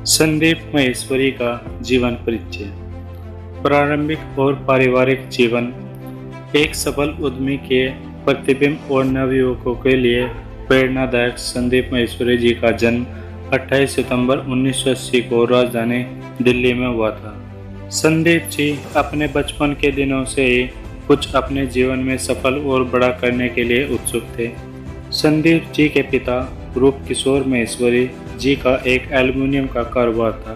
संदीप महेश्वरी का जीवन परिचय। प्रारंभिक और पारिवारिक जीवन। एक सफल उद्यमी के प्रतिबिंब और नवयुवकों के लिए प्रेरणादायक संदीप महेश्वरी जी का जन्म 28 सितंबर 1980 को राजधानी दिल्ली में हुआ था। संदीप जी अपने बचपन के दिनों से ही कुछ अपने जीवन में सफल और बड़ा करने के लिए उत्सुक थे। संदीप जी के पिता रूप किशोर महेश्वरी जी का एक एल्युमिनियम का कारोबार था।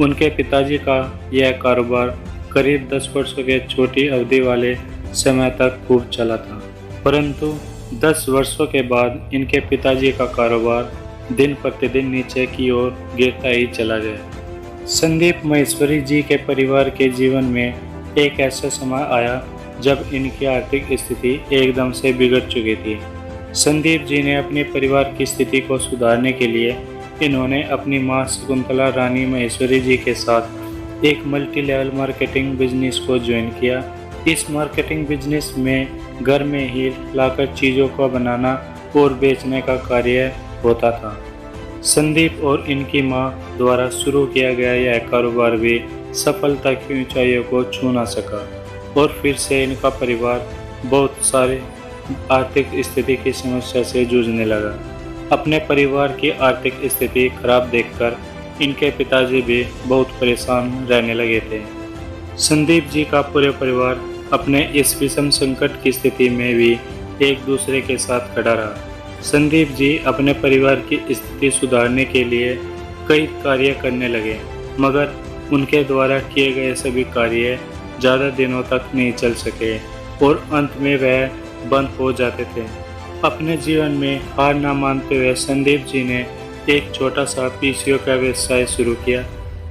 उनके पिताजी का यह कारोबार करीब 10 वर्षों के छोटी अवधि वाले समय तक खूब चला था, परंतु 10 वर्षों के बाद इनके पिताजी का कारोबार दिन प्रतिदिन नीचे की ओर गिरता ही चला गया। संदीप महेश्वरी जी के परिवार के जीवन में एक ऐसा समय आया जब इनकी आर्थिक स्थिति एकदम से बिगड़ चुकी थी। संदीप जी ने अपने परिवार की स्थिति को सुधारने के लिए इन्होंने अपनी मां शकुंतला रानी महेश्वरी जी के साथ एक मल्टी लेवल मार्केटिंग बिजनेस को ज्वाइन किया। इस मार्केटिंग बिजनेस में घर में ही लाकर चीज़ों को बनाना और बेचने का कार्य होता था। संदीप और इनकी मां द्वारा शुरू किया गया यह कारोबार भी सफलता की ऊंचाइयों को छू ना सका और फिर से इनका परिवार बहुत सारे आर्थिक स्थिति की समस्या से जूझने लगा। अपने परिवार की आर्थिक स्थिति खराब देखकर इनके पिताजी भी बहुत परेशान रहने लगे थे। संदीप जी का पूरे परिवार अपने इस विषम संकट की स्थिति में भी एक दूसरे के साथ खड़ा रहा। संदीप जी अपने परिवार की स्थिति सुधारने के लिए कई कार्य करने लगे, मगर उनके द्वारा किए गए सभी कार्य ज़्यादा दिनों तक नहीं चल सके और अंत में वह बंद हो जाते थे। अपने जीवन में हार न मानते हुए संदीप जी ने एक छोटा सा पीसीओ का व्यवसाय शुरू किया।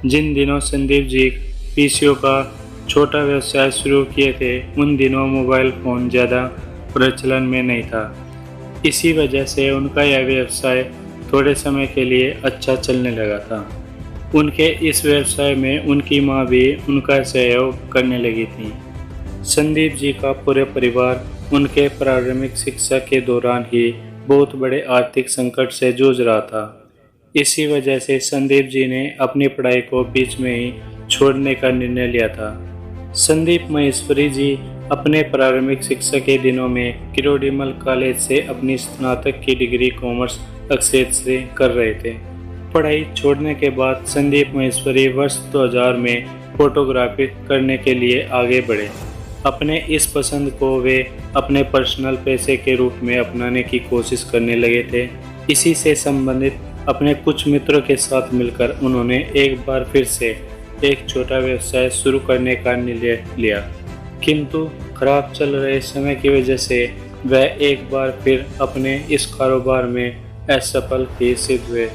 जिन दिनों संदीप जी पीसीओ का छोटा व्यवसाय शुरू किए थे, उन दिनों मोबाइल फ़ोन ज़्यादा प्रचलन में नहीं था। इसी वजह से उनका यह व्यवसाय थोड़े समय के लिए अच्छा चलने लगा था। उनके इस व्यवसाय में उनकी मां भी उनका सहयोग करने लगी थी। संदीप जी का पूरे परिवार उनके प्रारंभिक शिक्षा के दौरान ही बहुत बड़े आर्थिक संकट से जूझ रहा था। इसी वजह से संदीप जी ने अपनी पढ़ाई को बीच में ही छोड़ने का निर्णय लिया था। संदीप महेश्वरी जी अपने प्रारंभिक शिक्षा के दिनों में किरोड़ीमल कॉलेज से अपनी स्नातक की डिग्री कॉमर्स क्षेत्र से कर रहे थे। पढ़ाई छोड़ने के बाद संदीप महेश्वरी वर्ष 2000 में फोटोग्राफी करने के लिए आगे बढ़े। अपने इस पसंद को वे अपने पर्सनल पैसे के रूप में अपनाने की कोशिश करने लगे थे। इसी से संबंधित अपने कुछ मित्रों के साथ मिलकर उन्होंने एक बार फिर से एक छोटा व्यवसाय शुरू करने का निर्णय लिया, किंतु खराब चल रहे समय की वजह से वह एक बार फिर अपने इस कारोबार में असफल ही सिद्ध हुए।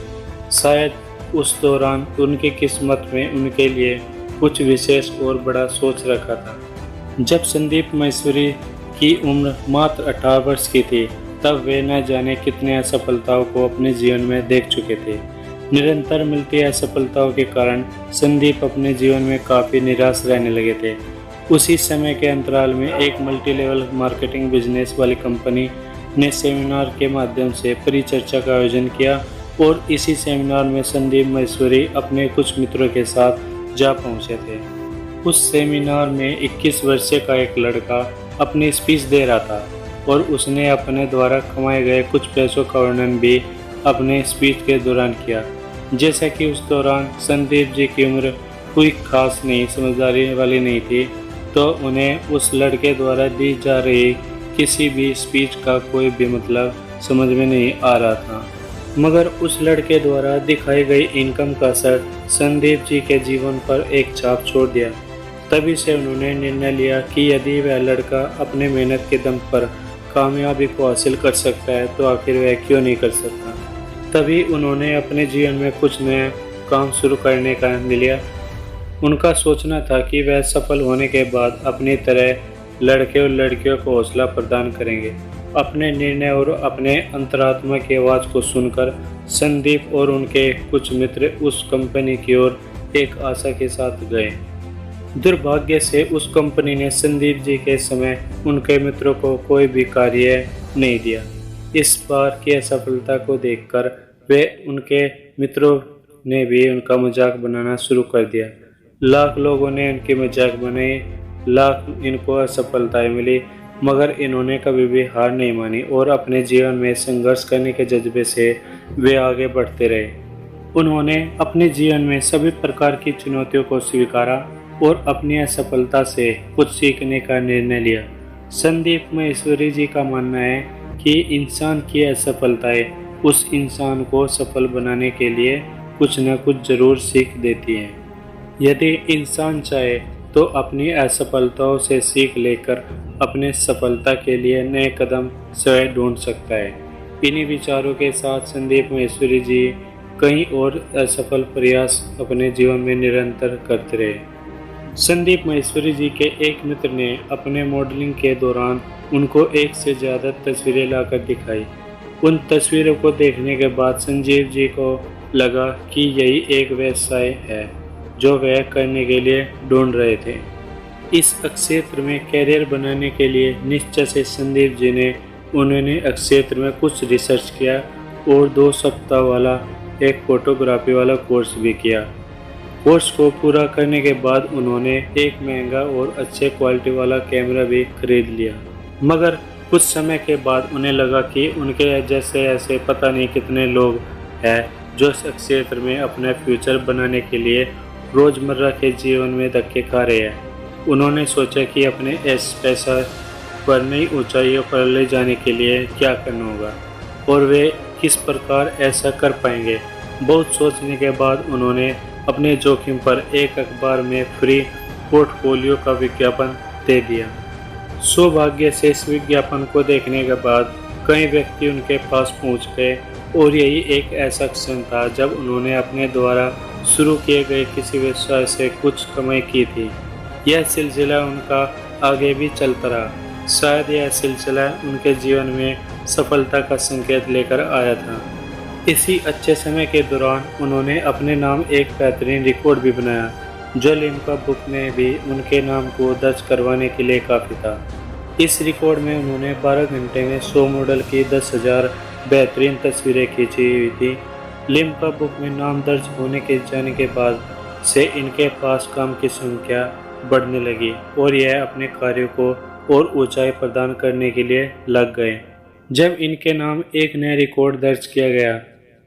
शायद उस दौरान उनकी किस्मत में उनके लिए कुछ विशेष और बड़ा सोच रखा था। जब संदीप महेश्वरी की उम्र मात्र 18 वर्ष की थी, तब वे न जाने कितने असफलताओं को अपने जीवन में देख चुके थे। निरंतर मिलती असफलताओं के कारण संदीप अपने जीवन में काफ़ी निराश रहने लगे थे। उसी समय के अंतराल में एक मल्टी लेवल मार्केटिंग बिजनेस वाली कंपनी ने सेमिनार के माध्यम से परिचर्चा का आयोजन किया और इसी सेमिनार में संदीप महेश्वरी अपने कुछ मित्रों के साथ जा पहुंचे थे। उस सेमिनार में 21 वर्षीय का एक लड़का अपनी स्पीच दे रहा था और उसने अपने द्वारा कमाए गए कुछ पैसों का वर्णन भी अपने स्पीच के दौरान किया। जैसा कि उस दौरान संदीप जी की उम्र कोई खास नहीं समझदारी वाली नहीं थी, तो उन्हें उस लड़के द्वारा दी जा रही किसी भी स्पीच का कोई भी मतलब समझ में नहीं आ रहा था। मगर उस लड़के द्वारा दिखाई गई इनकम का असर संदीप जी के जीवन पर एक छाप छोड़ दिया। तभी से उन्होंने निर्णय लिया कि यदि वह लड़का अपने मेहनत के दम पर कामयाबी को हासिल कर सकता है, तो आखिर वह क्यों नहीं कर सकता। तभी उन्होंने अपने जीवन में कुछ नया काम शुरू करने का निर्णय लिया। उनका सोचना था कि वह सफल होने के बाद अपनी तरह लड़के और लड़कियों को हौसला प्रदान करेंगे। अपने निर्णय और अपने अंतरात्मा की आवाज़ को सुनकर संदीप और उनके कुछ मित्र उस कंपनी की ओर एक आशा के साथ गए। दुर्भाग्य से उस कंपनी ने संदीप जी के समय उनके मित्रों को कोई भी कार्य नहीं दिया। इस बार की असफलता को देखकर वे उनके मित्रों ने भी उनका मजाक बनाना शुरू कर दिया। लाख लोगों ने उनके मजाक बनाए, लाख इनको असफलताएं मिली, मगर इन्होंने कभी भी हार नहीं मानी और अपने जीवन में संघर्ष करने के जज्बे से वे आगे बढ़ते रहे। उन्होंने अपने जीवन में सभी प्रकार की चुनौतियों को स्वीकारा और अपनी असफलता से कुछ सीखने का निर्णय लिया। संदीप महेश्वरी जी का मानना है कि इंसान की असफलताएं उस इंसान को सफल बनाने के लिए कुछ न कुछ जरूर सीख देती हैं। यदि इंसान चाहे तो अपनी असफलताओं से सीख लेकर अपने सफलता के लिए नए कदम स्वयं ढूंढ सकता है। इन्हीं विचारों के साथ संदीप महेश्वरी जी कई और असफल प्रयास अपने जीवन में निरंतर करते रहे। संदीप महेश्वरी जी के एक मित्र ने अपने मॉडलिंग के दौरान उनको एक से ज़्यादा तस्वीरें लाकर दिखाई। उन तस्वीरों को देखने के बाद संजीव जी को लगा कि यही एक व्यवसाय है जो वह करने के लिए ढूंढ रहे थे। इस क्षेत्र में कैरियर बनाने के लिए निश्चय से संदीप जी ने उन्होंने क्षेत्र में कुछ रिसर्च किया और 2 सप्ताह वाला एक फोटोग्राफी वाला कोर्स भी किया। कोर्स को पूरा करने के बाद उन्होंने एक महंगा और अच्छे क्वालिटी वाला कैमरा भी खरीद लिया, मगर कुछ समय के बाद उन्हें लगा कि उनके जैसे ऐसे पता नहीं कितने लोग हैं जो इस क्षेत्र में अपना फ्यूचर बनाने के लिए रोज़मर्रा के जीवन में धक्के खा रहे हैं। उन्होंने सोचा कि अपने इस पैसा पर नई ऊंचाइयों पर ले जाने के लिए क्या करना होगा और वे किस प्रकार ऐसा कर पाएंगे। बहुत सोचने के बाद उन्होंने अपने जोखिम पर एक अखबार में फ्री पोर्टफोलियो का विज्ञापन दे दिया। सौभाग्य से इस विज्ञापन को देखने के बाद कई व्यक्ति उनके पास पहुंच गए और यही एक ऐसा क्षण था जब उन्होंने अपने द्वारा शुरू किए गए किसी व्यवसाय से कुछ कमाई की थी। यह सिलसिला उनका आगे भी चलता रहा। शायद यह सिलसिला उनके जीवन में सफलता का संकेत लेकर आया था। इसी अच्छे समय के दौरान उन्होंने अपने नाम एक बेहतरीन रिकॉर्ड भी बनाया जो लिम्का बुक में भी उनके नाम को दर्ज करवाने के लिए काफ़ी था। इस रिकॉर्ड में उन्होंने 12 घंटे में 100 मॉडल की 10,000 बेहतरीन तस्वीरें खींची हुई थी। लिम्का बुक में नाम दर्ज होने के जाने के बाद से इनके पास काम की संख्या बढ़ने लगी और यह अपने कार्यों को और ऊंचाई प्रदान करने के लिए लग गए। जब इनके नाम एक नया रिकॉर्ड दर्ज किया गया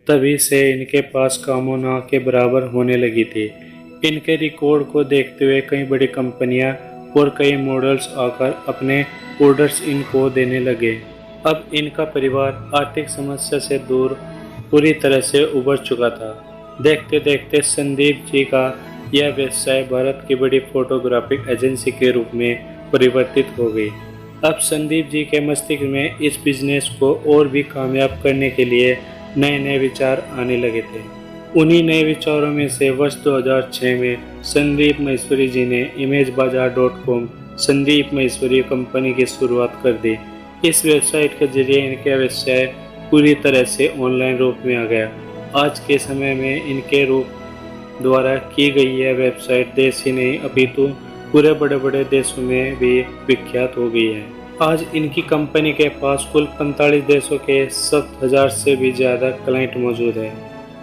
तभी से इनके पास कामों ना के बराबर होने लगी थी। इनके रिकॉर्ड को देखते हुए कई बड़ी कंपनियां और कई मॉडल्स आकर अपने ऑर्डर्स इनको देने लगे। अब इनका परिवार आर्थिक समस्या से दूर पूरी तरह से उबर चुका था। देखते देखते संदीप जी का यह व्यवसाय भारत की बड़ी फोटोग्राफिक एजेंसी के रूप में परिवर्तित हो गई। अब संदीप जी के मस्तिष्क में इस बिजनेस को और भी कामयाब करने के लिए नए नए विचार आने लगे थे। उन्हीं नए विचारों में से वर्ष 2006 में संदीप महेश्वरी जी ने imagebazaar.com संदीप महेश्वरी कंपनी की शुरुआत कर दी। इस वेबसाइट के जरिए इनका व्यवसाय पूरी तरह से ऑनलाइन रूप में आ गया। आज के समय में इनके रूप द्वारा की गई यह वेबसाइट देश ही नहीं अपितु पूरे बड़े बड़े देशों में भी विख्यात हो गई है। आज इनकी कंपनी के पास कुल 45 देशों के 7,000 से भी ज़्यादा क्लाइंट मौजूद है।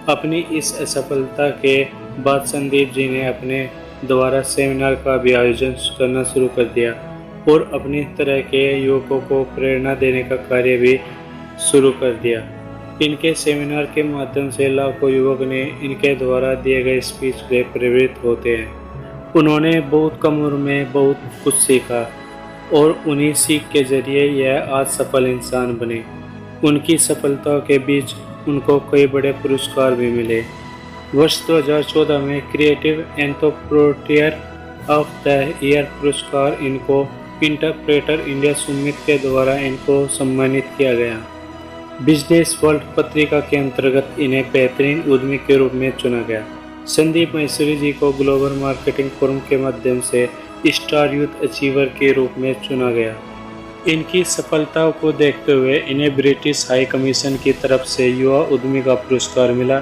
अपनी इस असफलता के बाद संदीप जी ने अपने द्वारा सेमिनार का भी आयोजन करना शुरू कर दिया और अपनी तरह के युवकों को प्रेरणा देने का कार्य भी शुरू कर दिया। इनके सेमिनार के माध्यम से लाखों युवक ने इनके द्वारा दिए गए स्पीच से प्रेरित होते हैं। उन्होंने बहुत कम उम्र में बहुत कुछ सीखा और उन्हीं सीख के जरिए यह आज सफल इंसान बने। उनकी सफलताओं के बीच उनको कई बड़े पुरस्कार भी मिले। वर्ष 2014 में creative entrepreneur of the year पुरस्कार इनको इंटरप्रेटर इंडिया समिट के द्वारा इनको सम्मानित किया गया। बिजनेस वर्ल्ड पत्रिका के अंतर्गत इन्हें बेहतरीन उद्यमी के रूप में चुना गया। संदीप महेश्वरी जी को ग्लोबल मार्केटिंग फोरम के माध्यम से स्टार यूथ अचीवर के रूप में चुना गया। इनकी सफलताओं को देखते हुए इन्हें ब्रिटिश हाई कमीशन की तरफ से युवा उद्यमी का पुरस्कार मिला।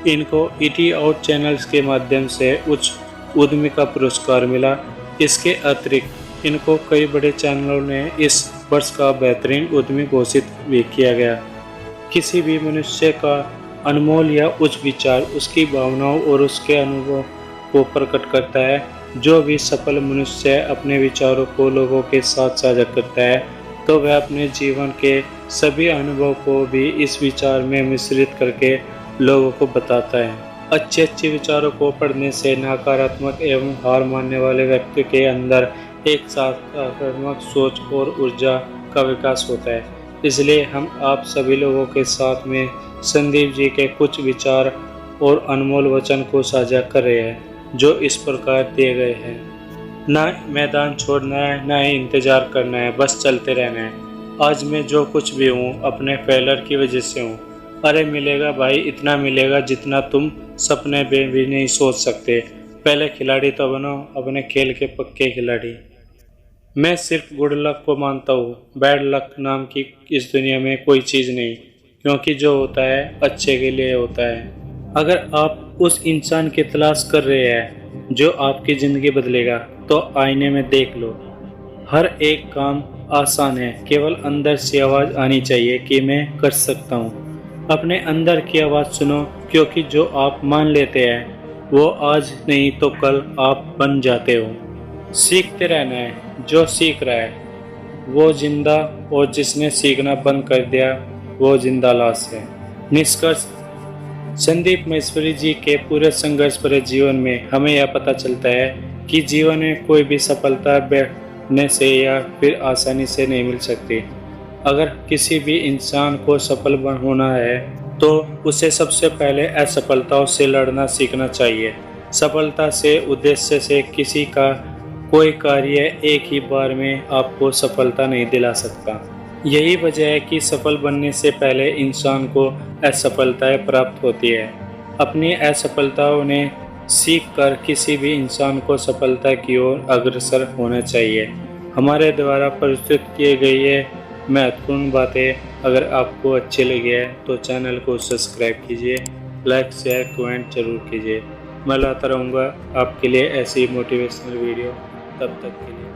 इनको ईटी आउट चैनल्स के माध्यम से उच्च उद्यमी का पुरस्कार मिला। इसके अतिरिक्त इनको कई बड़े चैनलों ने इस वर्ष का बेहतरीन उद्यमी घोषित भी किया गया। किसी भी मनुष्य का अनमोल या उच्च विचार उसकी भावनाओं और उसके अनुभव को प्रकट करता है। जो भी सफल मनुष्य अपने विचारों को लोगों के साथ साझा करता है तो वह अपने जीवन के सभी अनुभव को भी इस विचार में मिश्रित करके लोगों को बताता है। अच्छे विचारों को पढ़ने से नकारात्मक एवं हार मानने वाले व्यक्ति के अंदर एक सकारात्मक सोच और ऊर्जा का विकास होता है। इसलिए हम आप सभी लोगों के साथ में संदीप जी के कुछ विचार और अनमोल वचन को साझा कर रहे हैं, जो इस प्रकार दिए गए हैं। ना मैदान छोड़ना है, ना ही इंतजार करना है, बस चलते रहना है। आज मैं जो कुछ भी हूँ अपने फेलर की वजह से हूँ। अरे मिलेगा भाई, इतना मिलेगा जितना तुम सपने में भी नहीं सोच सकते। पहले खिलाड़ी तो बनो, अपने खेल के पक्के खिलाड़ी। मैं सिर्फ गुड लक को मानता हूँ, बैड लक नाम की इस दुनिया में कोई चीज़ नहीं, क्योंकि जो होता है अच्छे के लिए होता है। अगर आप उस इंसान की तलाश कर रहे हैं जो आपकी ज़िंदगी बदलेगा तो आईने में देख लो। हर एक काम आसान है, केवल अंदर से आवाज़ आनी चाहिए कि मैं कर सकता हूँ। अपने अंदर की आवाज़ सुनो, क्योंकि जो आप मान लेते हैं वो आज नहीं तो कल आप बन जाते हो। सीखते रहना है, जो सीख रहा है वो जिंदा, और जिसने सीखना बंद कर दिया वो जिंदा लाश है। निष्कर्ष, संदीप महेश्वरी जी के पूरे संघर्ष भरे जीवन में हमें यह पता चलता है कि जीवन में कोई भी सफलता बैठने से या फिर आसानी से नहीं मिल सकती। अगर किसी भी इंसान को सफल होना है तो उसे सबसे पहले असफलताओं से लड़ना सीखना चाहिए। सफलता से, उद्देश्य से किसी का कोई कार्य एक ही बार में आपको सफलता नहीं दिला सकता। यही वजह है कि सफल बनने से पहले इंसान को असफलताएं प्राप्त होती है। अपनी असफलताओं ने सीख कर किसी भी इंसान को सफलता की ओर अग्रसर होना चाहिए। हमारे द्वारा प्रस्तुत किए गए ये महत्वपूर्ण बातें अगर आपको अच्छी लगी है तो चैनल को सब्सक्राइब कीजिए, लाइक शेयर कमेंट जरूर कीजिए। मैं लाता रहूँगा आपके लिए ऐसी मोटिवेशनल वीडियो। तब तक के लिए।